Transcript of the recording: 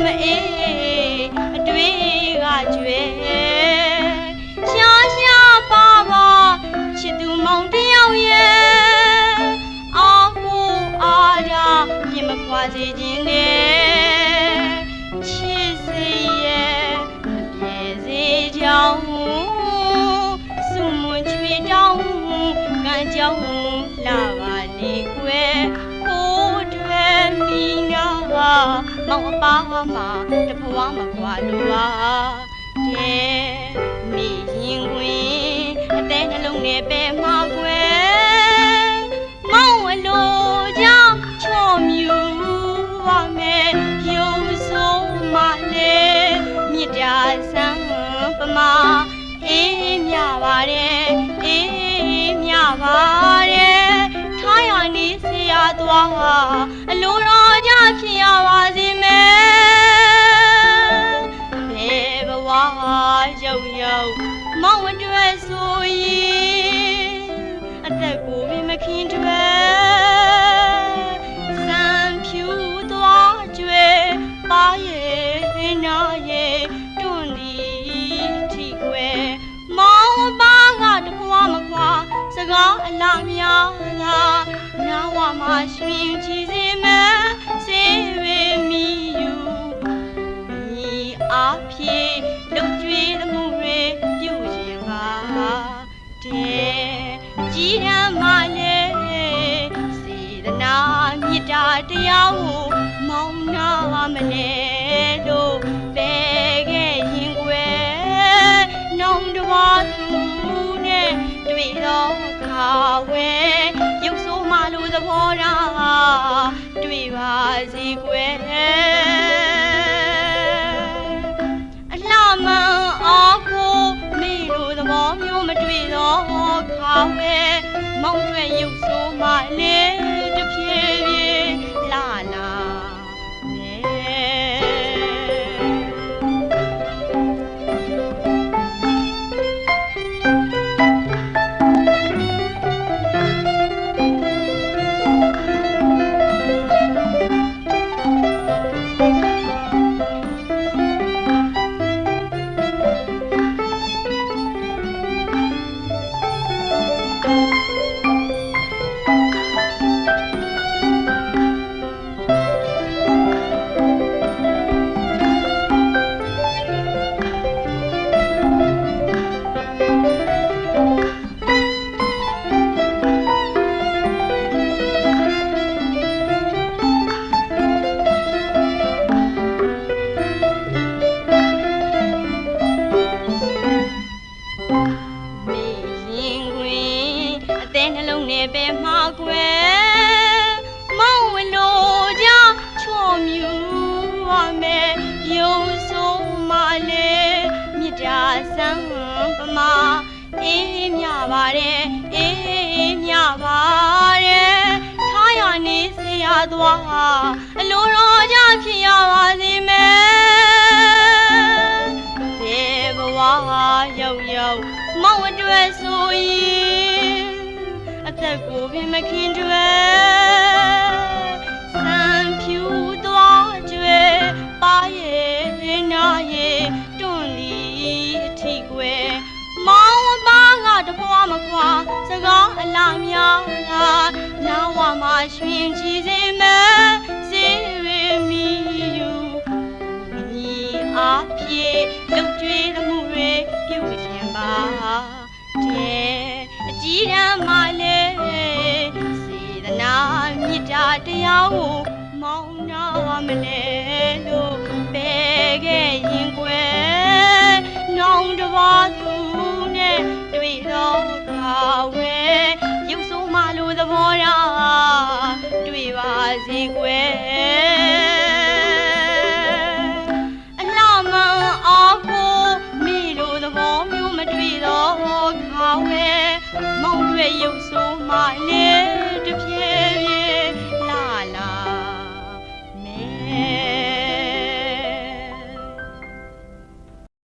မအေးအတွေ့ကကျွဲရှားရှားပါပါချစ်သူမောင်တယောက်ရဲ့အားကိုအားရပြင်မခွာစေခြင်းနဲ့ချစ်စေရဲ့ပြေစေကြောင်းစုမွန်ချွေတောင်းကံကြောင်းလာပါလေကွယ်ကိုတွေမိနာမောင်အပါမှာတဘဝမကွာလို့ပါတဲ့မိရင်ခွင်အသေးနှလုံးနဲ့ပဲမှာကွယ်မောင်အလိုကြောင့်ချော့မြူပါမယ်ရုပ်ဆိုးမှလေမြစ်တာဆန်းပမာအေးမြပါတယ်အေးမြပါတယ်ထားရနေစရာသွားအလိုတော်ကြဖြစ်ရပါစေမယ်ဘယ်ဘဝရောက်ရောက်မောင်အတွက်ဆိုရင်အသက်ကိုမခင်တွေစံဖြူသွားကျွဲပါရဲ့နာရဲ့တွန့်ဒီထိကွယ်မောင်ပါကတကွာမကွာစကားအလားများလားနာဝမှာရွှင်ချီစေမယ်စေဝေမီယူမိအားဖြင့်လုံကျွေးသမှုတွေပြုခြင်းပါတဲ့ကြီးရန်မှလည်းစေတနာမြတ်တာတရားကိုမောင်းနာမလဲလို့ပဲခဲ့ရင်ကွယ်နှုံတဝါသူနဲ့တွေ့တော့ခါဝဲရုပ်ဆိုးမှလို့သဘောထားတွေ့ပါစေကွယ်အလှမှန်အားကိုမိလို့သဘောမျိုးမတွေ့တော့ခါဝဲမောင်တွေရုပ်ဆိုးမှလေတဖြည်းဖြည်းလာလာသွားအလိုတော်ကြဖြစ်ရပါစေမယ်ဘယ်ဘဝရောက်ရောက်မောင်အတွက်ဆိုရင်အသက်ကိုမခင်တွေစံဖြူသွားကျွဲပါရဲ့နာရဲ့တွန့်လီအထီကွယ်မောင်ပါကတဘဝမကွာစကားအလားများနာဝမှာရွှင်ချီစေမယ်စေရမီယူမိအားဖြင့်လုံကျွေးသမှုတွေပြုခြင်းပါတဲ့အကြီးတန်းမှလည်းစေတနာမြတ်တာတရားကိုမောင်းနာမလဲလို့ပဲခဲ့ရင်ကွယ်နောင်တပါးသူနဲ့တွေ့တော့ခါဝဲရုပ်ဆိုးမှလို့သဘောထားတွေ့ပါစေကွ